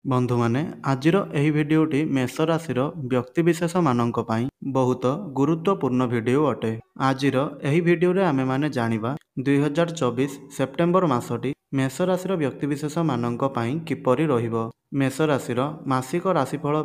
बंधु माने आजिर एही भिडियोटी मेष राशि व्यक्तिविशेष मानक पई बहुत गुरुत्वपूर्ण भिडियो अटे। आजिर एही भिडियो रे आमे माने जानिबा 2024 सेप्टेम्बर मासटी मेष राशि व्यक्तिविशेष मानक पई किपरि रहिबो। मेष राशि मासिक राशिफल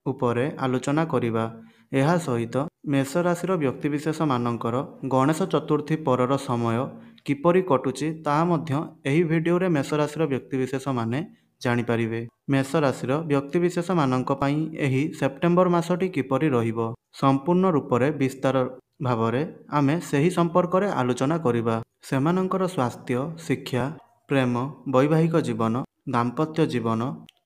उपरे आलोचना करिबा। एहा सहित मेष राशि व्यक्तिविशेष मानकर गणेश चतुर्थी परर समय किपरि कटुची ताहा मध्य एही भिडियो रे मेष राशि व्यक्तिविशेष माने जानिपारिबे। मेष राशि व्यक्तिविशेष मानक पई एही सेप्टेम्बर मासटी किपरि रहिबो संपूर्ण रूपरे विस्तार भावरे आमे सेही संपर्क रे आलोचना करिबा। सेमानंकर स्वास्थ्य, शिक्षा, प्रेम, वैवाहिक जीवन, दाम्पत्य जीवन,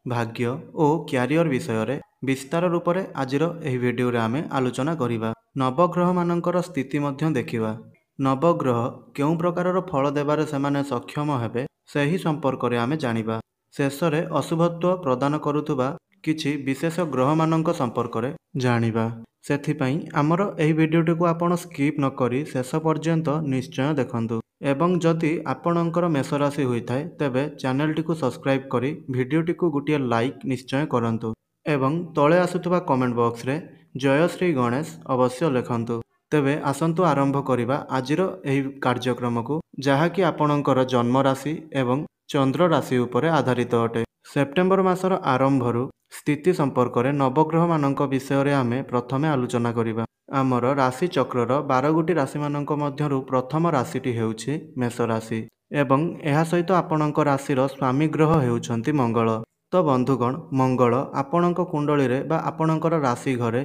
भाग्य और क्यारियर विषय रे विस्तार रूपरे आजिर एही भिडियो रे आमे आलोचना करिबा। नवग्रह मानकर स्थिति मध्य देखिबा। नवग्रह केउं प्रकारर फल देबारे सेमाने सक्षम हेबे सेही संपर्क रे आमे जानिबा। शेषरे अशुभत्व प्रदान करुथुबा किछि विशेष ग्रह मानक संपर्क रे जानिबा। सेथिपई आमर एही भिडियोटी को आपण स्किप न करी शेष पर्यंत निश्चय देखंतु एवं जदि आपणकर मेष राशि होइथाय तेबे चैनलटी को सब्सक्राइब करी भिडियोटी को गुटिए लाइक निश्चय करंतु एवं तळे आसुथुबा कमेंट बॉक्स रे जय श्री गणेश अवश्य लेखंतु। तेबे आसंतु आरंभ करिबा आजिर एही कार्यक्रम को जहाँकि आपणकर जन्म राशि एवं चंद्र राशि उपरे आधारित अटे। सेप्टेम्बर मासर आरंभरू स्थिति संपर्क रे नवग्रह मानक विषय रे आमे प्रथमे आलोचना करिबा। आमर राशि चक्रर 12 गोटी राशि मानक मध्यरू प्रथम राशिटी हेउछि मेष राशि एवं एहा सहित आपणक राशिर स्वामी ग्रह हेउछन्ति मंगल। तो बंधुगण मंगल आपणक कुंडली रे बा आपणकर राशि घरे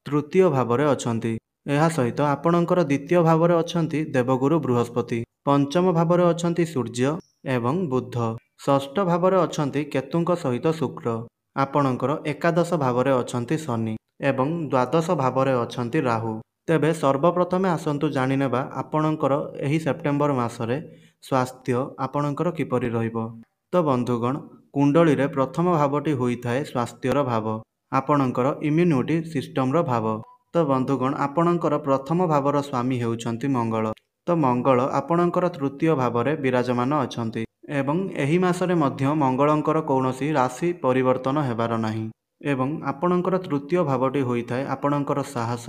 तृतीय भाव रे अछन्ति। एहा सहित आपणकर द्वितीय भाव रे अछन्ति देवगुरु बृहस्पति, पंचम भाव रे अछन्ति सूर्य एवं बुध, षष्ठ भाव रे अछन्ति केतुंक सहित शुक्र, आपणकर एकादश भाव रे अछन्ति शनि एवं द्वादश भाव रे अछन्ति राहु। तेबे सर्वप्रथमे आसंतु जानिनेबा आपणकर एही सेप्टेम्बर मासरे स्वास्थ्य आपणकर किपरि रहिबो। तो बंधुगण कुंडली रे प्रथम भावटी होइथाय स्वास्थ्यर भाव, आपणकर इम्यूनिटी सिस्टमर भाव। तो बंधुगण आपणकर प्रथम भावर स्वामी हेउछन्ति मंगल। तो मंगल आपणकर तृतीय भाव रे विराजमान अछन्ति एवं एही मासरे मध्य मंगलंकर कौनसी राशि परिवर्तन हेबार नाही एवं आपणकर तृतीय भावटी होइथाय आपणकर साहस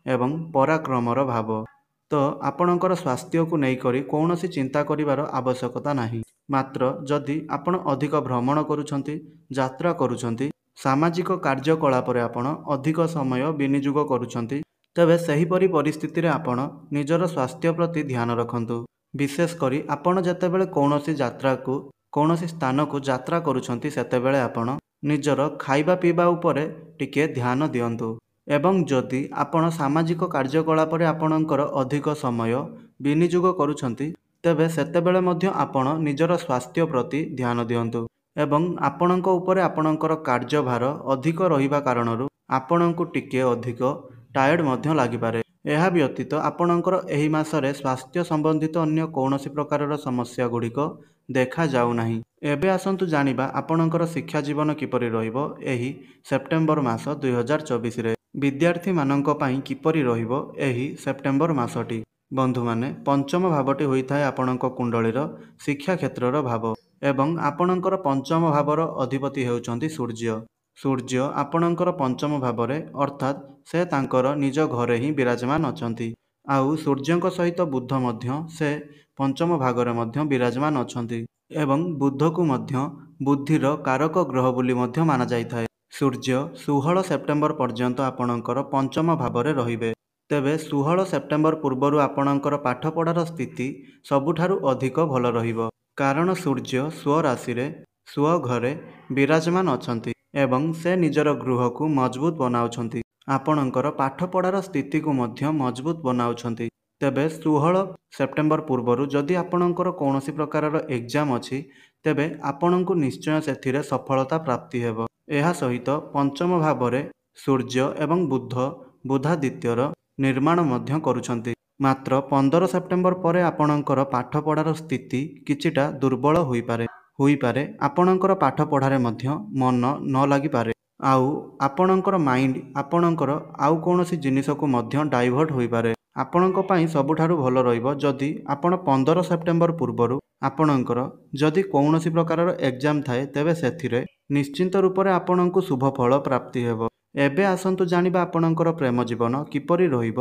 एवं पराक्रमर भाव। तो आपणकर स्वास्थ्य को नहीं करी कौनसी चिंता करिवार आवश्यकता नाही। मात्र जदि आपण अधिक भ्रमण करूछन्ति, यात्रा करूछन्ति, सामाजिक कार्यकलाप रे आपण अधिक समय विनियोग करूछन्ति तेबे सेहीपरि परिस्थिति रे आपण निजर स्वास्थ्य प्रति ध्यान रखंतु। विशेष करी आपण जेतेबेले कौनसी यात्रा को कौनसी स्थान को यात्रा करूछन्ति सेतेबेले आपण निजर खाइबा पीबा उपरे टिके ध्यान दियंतु एवं जदि आपण सामाजिक कार्यकलाप रे आपणकर अधिक समय विनियोग करूछन्ति तेबे सेतेबेले मध्य आपण निजर स्वास्थ्य प्रति ध्यान दियंतु एवं आपणक उपरे आपणकर कार्यभार अधिक रहिबा कारणरू आपणकु टिके अधिक टायर्ड मध्य लागिपारे। एहा व्यतीत आपणकर एही मासरे स्वास्थ्य संबंधित अन्य कौनसी प्रकारर समस्या गुड़िक देखा जाऊ नाही। एबे आसंतु जानिबा आपणकर शिक्षा जीवन किपरि रहिबो एही सेप्टेम्बर मास 2024 रे विद्यार्थी मानक पई किपरि रहिबो एही सेप्टेम्बर मासटी। बंधु माने पंचम भावटी होइथाय आपणक कुंडलीर शिक्षा क्षेत्रर भाव एवं आपणकर पंचम भावर अधिपति हेउचंती सूर्य। सूर्य आपणकर पंचम भावरे अर्थात से तांकर निज घरे ही विराजमान अछंती। आउ सूर्यंक सहित बुध मध्य से पंचम भागरे मध्य विराजमान अछंती एवं बुध को मध्य बुद्धिर कारक ग्रह बोली मध्य माना जाइथाय। सूर्य 16 सेप्टेम्बर पर्यंत आपणकर पंचम भावरे रहिबे। तेबे 16 सेप्टेम्बर पूर्वरु आपणकर पाठपढ़ार स्थिति सबुठारु अधिक भल रहिबो कारण सूर्य स्वराशि रे स्व घरे विराजमान अछंती एवं से निजर गृह को मजबूत बनाउछंती, आपणकर पाठपढ़ार स्थिति को मध्य मजबूत बनाउछंती। तेबे 16 सेप्टेम्बर पूर्वरु जदि आपणकर कौनसी प्रकारर एग्जाम अछि तेबे आपणको निश्चय सेथिरे सफलता प्राप्ति हेबो। एहा सहित पंचम भावरे सूर्य एवं बुध बुधादित्यर निर्माण मध्य करूछंती। मात्र 15 सेप्टेम्बर परे आपणकर पाठपढ़ार स्थिति किछिटा दुर्बल होइपारे आपणकर पाठपढ़ारे मध्य मन न लागि पारे आउ आपणकर माइंड आपणकर आउ कौनसी जिनिस को मध्य डाइवर्ट होइपारे ଆପଣଙ୍କ ପାଇଁ ସବୁଠାରୁ ଭଲ ରହିବ ଯଦି ଆପଣ 15 ସେପ୍ଟେମ୍ବର ପୂର୍ବରୁ ଆପଣଙ୍କର ଯଦି କୌଣସି ପ୍ରକାରର ଏକ୍ଜାମ୍ ଥାଏ ତେବେ ସେଥିରେ ନିଶ୍ଚିନ୍ତ ରୂପରେ ଆପଣଙ୍କୁ ଶୁଭ ଫଳ ପ୍ରାପ୍ତି ହେବ। ଏବେ ଆସନ୍ତୁ ଜାଣିବା ଆପଣଙ୍କର ପ୍ରେମ ଜୀବନ କିପରି ରହିବ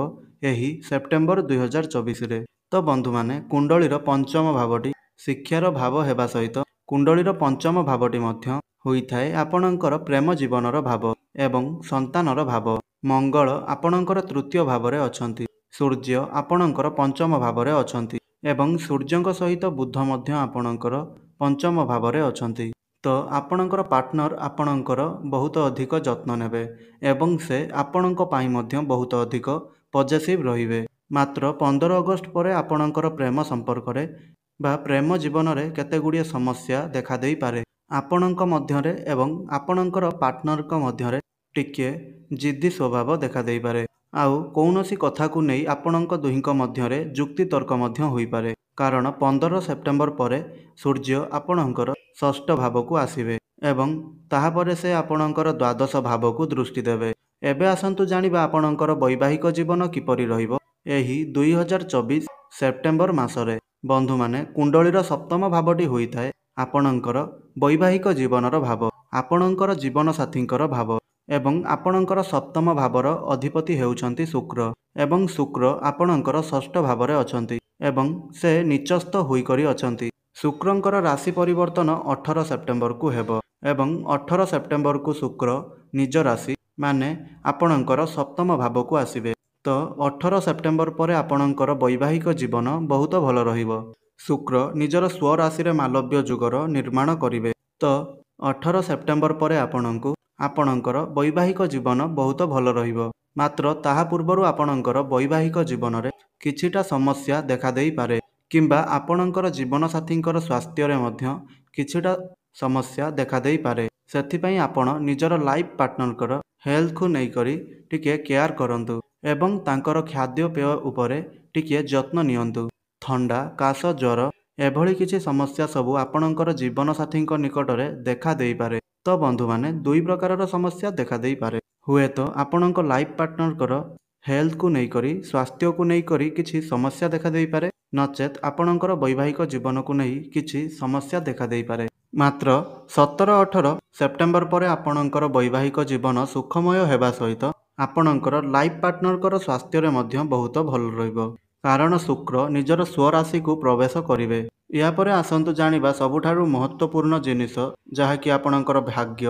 ଏହି ସେପ୍ଟେମ୍ବର 2024ରେ। ତ ବନ୍ଧୁମାନେ, କୁଣ୍ଡଳୀର ପଞ୍ଚମ ଭାବଟି ଶିକ୍ଷାର ଭାବ ହେବା ସହିତ କୁଣ୍ଡଳୀର ପଞ୍ଚମ ଭାବଟି ମଧ୍ୟ ହୋଇଥାଏ ଆପଣଙ୍କର ପ୍ରେମ ଜୀବନର ଭାବ ଏବଂ ସନ୍ତାନର ଭାବ। ମଙ୍ଗଳ ଆପଣଙ୍କର ତୃତୀୟ ଭାବରେ ଅଛନ୍ତି। ସୂର୍ଯ୍ୟ ଆପଣଙ୍କର ପଞ୍ଚମ ଭାବରେ ଅଛନ୍ତି ଏବଂ ସୂର୍ଯ୍ୟଙ୍କ ସହିତ ବୁଧ ମଧ୍ୟ ଆପଣଙ୍କର ପଞ୍ଚମ ଭାବରେ ଅଛନ୍ତି। ତ ଆପଣଙ୍କର ପାର୍ଟନର ଆପଣଙ୍କର ବହୁତ ଅଧିକ ଯତ୍ନ ନେବେ ଏବଂ ସେ ଆପଣଙ୍କ ପାଇଁ ମଧ୍ୟ ବହୁତ ଅଧିକ ପଜେସିଭ୍ ରହିବେ। ମାତ୍ର 15 ଅଗଷ୍ଟ ପରେ ଆପଣଙ୍କର ପ୍ରେମ ସମ୍ପର୍କରେ ବା ପ୍ରେମ ଜୀବନରେ କେତେଗୁଡ଼ିଏ ସମସ୍ୟା ଦେଖାଦେଇପାରେ। ଆପଣଙ୍କ ମଧ୍ୟରେ ଏବଂ ଆପଣଙ୍କର ପାର୍ଟନରଙ୍କ ମଧ୍ୟରେ ଟିକିଏ ଜିଦ୍ଦି ସ୍ୱଭାବ ଦେଖାଦେଇପାରେ। ଆଉ କୌଣସି କଥାକୁ ନେଇ ଆପଣଙ୍କ ଦୁହିଁଙ୍କ ମଧ୍ୟରେ ଯୁକ୍ତିତର୍କ ମଧ୍ୟ ହୋଇପାରେ। କାରଣ 15 ସେପ୍ଟେମ୍ବର ପରେ ସୂର୍ଯ୍ୟ ଆପଣଙ୍କର ଷଷ୍ଠ ଭାବକୁ ଆସିବେ ଏବଂ ତାହାପରେ ସେ ଆପଣଙ୍କର ଦ୍ୱାଦଶ ଭାବକୁ ଦୃଷ୍ଟି ଦେବେ। ଏବେ ଆସନ୍ତୁ ଜାଣିବା ଆପଣଙ୍କର ବୈବାହିକ ଜୀବନ କିପରି ରହିବ ଏହି 2024 ସେପ୍ଟେମ୍ବର ମାସରେ। ବନ୍ଧୁମାନେ, କୁଣ୍ଡଳୀର ସପ୍ତମ ଭାବଟି ହୋଇଥାଏ ଆପଣଙ୍କର ବୈବାହିକ ଜୀବନର ଭାବ, ଆପଣଙ୍କର ଜୀବନସାଥୀଙ୍କର ଭାବ ଏବଂ ଆପଣଙ୍କର ସପ୍ତମ ଭାବର ଅଧିପତି ହେଉଛନ୍ତି ଶୁକ୍ର ଏବଂ ଶୁକ୍ର ଆପଣଙ୍କର ଷଷ୍ଠ ଭାବରେ ଅଛନ୍ତି ଏବଂ ସେ ନିଚସ୍ତ ହୋଇକରି ଅଛନ୍ତି। ଶୁକ୍ରଙ୍କର ରାଶି ପରିବର୍ତ୍ତନ 18 ସେପ୍ଟେମ୍ବରକୁ ହେବ ଏବଂ 18 ସେପ୍ଟେମ୍ବରକୁ ଶୁକ୍ର ନିଜ ରାଶି ମାନେ ଆପଣଙ୍କର ସପ୍ତମ ଭାବକୁ ଆସିବେ। ତ 18 ସେପ୍ଟେମ୍ବର ପରେ ଆପଣଙ୍କର ବୈବାହିକ ଜୀବନ ବହୁତ ଭଲ ରହିବ। ଶୁକ୍ର ନିଜର ସ୍ୱରାଶିରେ ମାଲବ୍ୟ ଯୁଗର ନିର୍ମାଣ କରିବେ। ତ 18 ସେପ୍ଟେମ୍ବର ପରେ ଆପଣଙ୍କୁ ଆପଣଙ୍କର ବୈବାହିକ ଜୀବନ ବହୁତ ଭଲ ରହିବ। ମାତ୍ର ତାହା ପୂର୍ବରୁ ଆପଣଙ୍କର ବୈବାହିକ ଜୀବନରେ କିଛିଟା ସମସ୍ୟା ଦେଖାଦେଇପାରେ କିମ୍ବା ଆପଣଙ୍କର ଜୀବନସାଥୀଙ୍କର ସ୍ୱାସ୍ଥ୍ୟରେ ମଧ୍ୟ କିଛିଟା ସମସ୍ୟା ଦେଖାଦେଇପାରେ। ସେଥିପାଇଁ ଆପଣ ନିଜର ଲାଇଫ୍ ପାର୍ଟନରଙ୍କର ହେଲ୍ଥକୁ ନେଇକରି ଟିକିଏ କେୟାର କରନ୍ତୁ ଏବଂ ତାଙ୍କର ଖାଦ୍ୟପେୟ ଉପରେ ଟିକିଏ ଯତ୍ନ ନିଅନ୍ତୁ। ଥଣ୍ଡା, କାଶ, ଜ୍ୱର ଏଭଳି କିଛି ସମସ୍ୟା ସବୁ ଆପଣଙ୍କର ଜୀବନସାଥୀଙ୍କ ନିକଟରେ ଦେଖାଦେଇପାରେ। ତ ବନ୍ଧୁମାନେ, ଦୁଇ ପ୍ରକାରର ସମସ୍ୟା ଦେଖାଦେଇପାରେ। ହୁଏତ ଆପଣଙ୍କ ଲାଇଫ୍ ପାର୍ଟନରଙ୍କର ହେଲ୍ଥକୁ ନେଇକରି ସ୍ୱାସ୍ଥ୍ୟକୁ ନେଇକରି କିଛି ସମସ୍ୟା ଦେଖାଦେଇପାରେ, ନଚେତ୍ ଆପଣଙ୍କର ବୈବାହିକ ଜୀବନକୁ ନେଇ କିଛି ସମସ୍ୟା ଦେଖାଦେଇପାରେ। ମାତ୍ର 17-18 ସେପ୍ଟେମ୍ବର ପରେ ଆପଣଙ୍କର ବୈବାହିକ ଜୀବନ ସୁଖମୟ ହେବା ସହିତ ଆପଣଙ୍କର ଲାଇଫ୍ ପାର୍ଟନରଙ୍କର ସ୍ୱାସ୍ଥ୍ୟରେ ମଧ୍ୟ ବହୁତ ଭଲ ରହିବ। କାରଣ ଶୁକ୍ର ନିଜର ସ୍ୱରାଶିକୁ ପ୍ରବେଶ କରିବେ। ଏହାପରେ ଆସନ୍ତୁ ଜାଣିବା ସବୁଠାରୁ ମହତ୍ତ୍ୱପୂର୍ଣ୍ଣ ଜିନିଷ ଯାହାକି ଆପଣଙ୍କର ଭାଗ୍ୟ,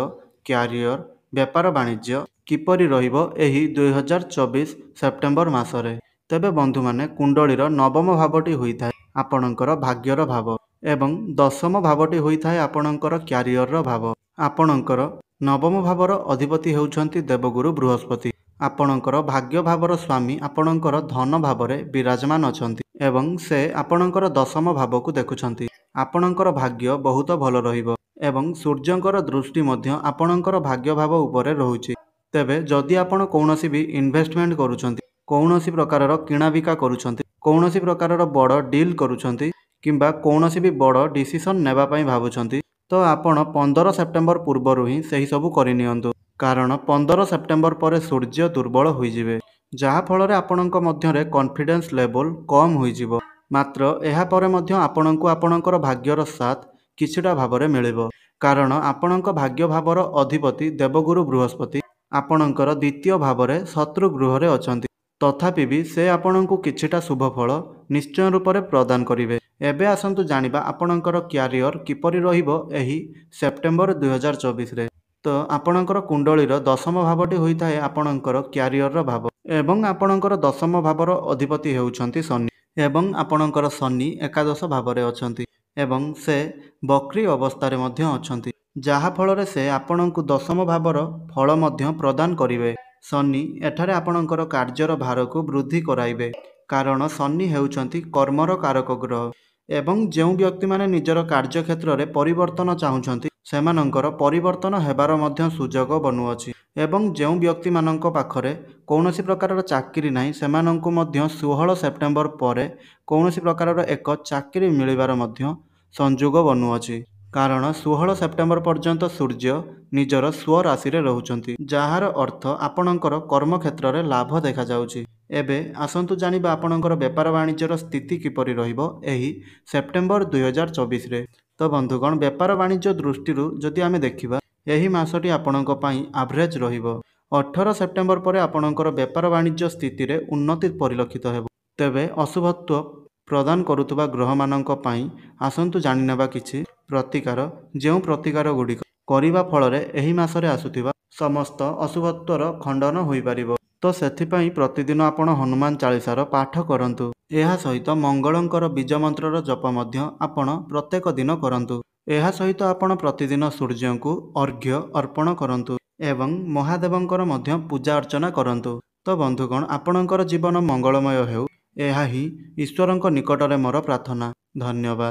କ୍ୟାରିୟର, ବେପାର ବାଣିଜ୍ୟ କିପରି ରହିବ ଏହି 2024 ସେପ୍ଟେମ୍ବର ମାସରେ। ତେବେ ବନ୍ଧୁମାନେ, କୁଣ୍ଡଳୀର ନବମ ଭାବଟି ହୋଇଥାଏ ଆପଣଙ୍କର ଭାଗ୍ୟର ଭାବ ଏବଂ ଦଶମ ଭାବଟି ହୋଇଥାଏ ଆପଣଙ୍କର କ୍ୟାରିୟରର ଭାବ। ଆପଣଙ୍କର ନବମ ଭାବର ଅଧିପତି ହେଉଛନ୍ତି ଦେବଗୁରୁ ବୃହସ୍ପତି। ଆପଣଙ୍କର ଭାଗ୍ୟ ଭାବର ସ୍ୱାମୀ ଆପଣଙ୍କର ଧନ ଭାବରେ ବିରାଜମାନ ଅଛନ୍ତି ଏବଂ ସେ ଆପଣଙ୍କର ଦଶମ ଭାବକୁ ଦେଖୁଛନ୍ତି। ଆପଣଙ୍କର ଭାଗ୍ୟ ବହୁତ ଭଲ ରହିବ ଏବଂ ସୂର୍ଯ୍ୟଙ୍କର ଦୃଷ୍ଟି ମଧ୍ୟ ଆପଣଙ୍କର ଭାଗ୍ୟ ଭାବ ଉପରେ ରହୁଛି। ତେବେ ଯଦି ଆପଣ କୌଣସି ବି ଇନଭେଷ୍ଟମେଣ୍ଟ କରୁଛନ୍ତି, କୌଣସି ପ୍ରକାରର କିଣାବିକା କରୁଛନ୍ତି, କୌଣସି ପ୍ରକାରର ବଡ଼ ଡିଲ୍ କରୁଛନ୍ତି କିମ୍ବା କୌଣସି ବି ବଡ଼ ଡିସିସନ୍ ନେବା ପାଇଁ ଭାବୁଛନ୍ତି, ତ ଆପଣ 15 ସେପ୍ଟେମ୍ବର ପୂର୍ବରୁ ହିଁ ସେହିସବୁ କରିନିଅନ୍ତୁ। କାରଣ 15 ସେପ୍ଟେମ୍ବର ପରେ ସୂର୍ଯ୍ୟ ଦୁର୍ବଳ ହୋଇଯିବେ, ଯାହାଫଳରେ ଆପଣଙ୍କ ମଧ୍ୟରେ କନଫିଡେନ୍ସ ଲେଭେଲ କମ୍ ହୋଇଯିବ। ମାତ୍ର ଏହାପରେ ମଧ୍ୟ ଆପଣଙ୍କୁ ଆପଣଙ୍କର ଭାଗ୍ୟର ସାଥ କିଛିଟା ଭାବରେ ମିଳିବ। କାରଣ ଆପଣଙ୍କ ଭାଗ୍ୟ ଭାବର ଅଧିପତି ଦେବଗୁରୁ ବୃହସ୍ପତି ଆପଣଙ୍କର ଦ୍ୱିତୀୟ ଭାବରେ ଶତ୍ରୁ ଗୃହରେ ଅଛନ୍ତି। ତଥାପି ବି ସେ ଆପଣଙ୍କୁ କିଛିଟା ଶୁଭ ଫଳ ନିଶ୍ଚୟ ରୂପରେ ପ୍ରଦାନ କରିବେ। ଏବେ ଆସନ୍ତୁ ଜାଣିବା ଆପଣଙ୍କର କ୍ୟାରିୟର କିପରି ରହିବ ଏହି ସେପ୍ଟେମ୍ବର 2024ରେ। ତ ଆପଣଙ୍କର କୁଣ୍ଡଳୀର ଦଶମ ଭାବଟି ହୋଇଥାଏ ଆପଣଙ୍କର କ୍ୟାରିୟରର ଭାବ ଏବଂ ଆପଣଙ୍କର ଦଶମ ଭାବର ଅଧିପତି ହେଉଛନ୍ତି ଶନି ଏବଂ ଆପଣଙ୍କର ଶନି ଏକାଦଶ ଭାବରେ ଅଛନ୍ତି ଏବଂ ସେ ବକ୍ରି ଅବସ୍ଥାରେ ମଧ୍ୟ ଅଛନ୍ତି, ଯାହାଫଳରେ ସେ ଆପଣଙ୍କୁ ଦଶମ ଭାବର ଫଳ ମଧ୍ୟ ପ୍ରଦାନ କରିବେ। ଶନି ଏଠାରେ ଆପଣଙ୍କର କାର୍ଯ୍ୟର ଭାରକୁ ବୃଦ୍ଧି କରାଇବେ କାରଣ ଶନି ହେଉଛନ୍ତି କର୍ମର କାରକ ଗ୍ରହ ଏବଂ ଯେଉଁ ବ୍ୟକ୍ତିମାନେ ନିଜର କାର୍ଯ୍ୟକ୍ଷେତ୍ରରେ ପରିବର୍ତ୍ତନ ଚାହୁଁଛନ୍ତି ସେମାନଙ୍କର ପରିବର୍ତ୍ତନ ହେବାର ମଧ୍ୟ ସୁଯୋଗ ବନୁଅଛି ଏବଂ ଯେଉଁ ବ୍ୟକ୍ତିମାନଙ୍କ ପାଖରେ କୌଣସି ପ୍ରକାରର ଚାକିରି ନାହିଁ ସେମାନଙ୍କୁ ମଧ୍ୟ 16 ସେପ୍ଟେମ୍ବର ପରେ କୌଣସି ପ୍ରକାରର ଏକ ଚାକିରି ମିଳିବାର ମଧ୍ୟ ସଂଯୋଗ ବନୁଅଛି। କାରଣ 16 ସେପ୍ଟେମ୍ବର ପର୍ଯ୍ୟନ୍ତ ସୂର୍ଯ୍ୟ ନିଜର ସ୍ୱରାଶିରେ ରହୁଛନ୍ତି, ଯାହାର ଅର୍ଥ ଆପଣଙ୍କର କର୍ମକ୍ଷେତ୍ରରେ ଲାଭ ଦେଖାଯାଉଛି एबे आसंतु जानिबा आपणकर बेपार वाणिज्यर स्थिति किपरि रहिबो एही सेप्टेम्बर 2024 रे। तो बंधुगण बेपार वाणिज्य दृष्टि जदि आमे देखिबा एही मासटी आपणक पई एवरेज रहिबो। 18 सेप्टेम्बर पर आपणकर बेपार वाणिज्य स्थिति रे उन्नति परिलक्षित हेबो। तेबे अशुभत्व प्रदान करुवा ग्रह मानक पई आसंतु जानिनेबा किछि प्रतिकार जेउ प्रतिकार गुडी करिबा फଳରେ एही मासरे आसुथिबा समस्त अशुभत्वर खंडन होई पारिबो। तो सेथिपई प्रतिदिन आपण हनुमान चालीसार पाठ करंतु। एहा सहित मंगलंकर बीज मंत्रर जप मध्य आपण प्रत्येक दिन करंतु। एहा सहित आपण प्रतिदिन सूर्य को अर्घ्य अर्पण करंतु एवं महादेवंकर मध्य पूजा अर्चना करंतु। तो बंधुगण आपणकर जीवन मंगलमय हेउ एहा ही ईश्वरंक निकटरे मोर प्रार्थना। धन्यवाद।